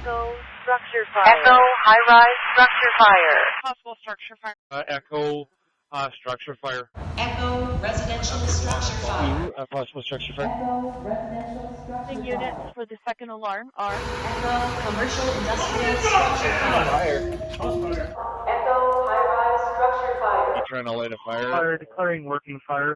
Echo structure fire. Echo high-rise structure fire. Possible structure fire. Echo structure fire. Echo residential structure fire. Possible structure fire. Echo residential structure The units fire. for the second alarm are Echo commercial industrial structure fire. Echo high-rise structure fire. You trying to light a fire? Fire declaring working fire.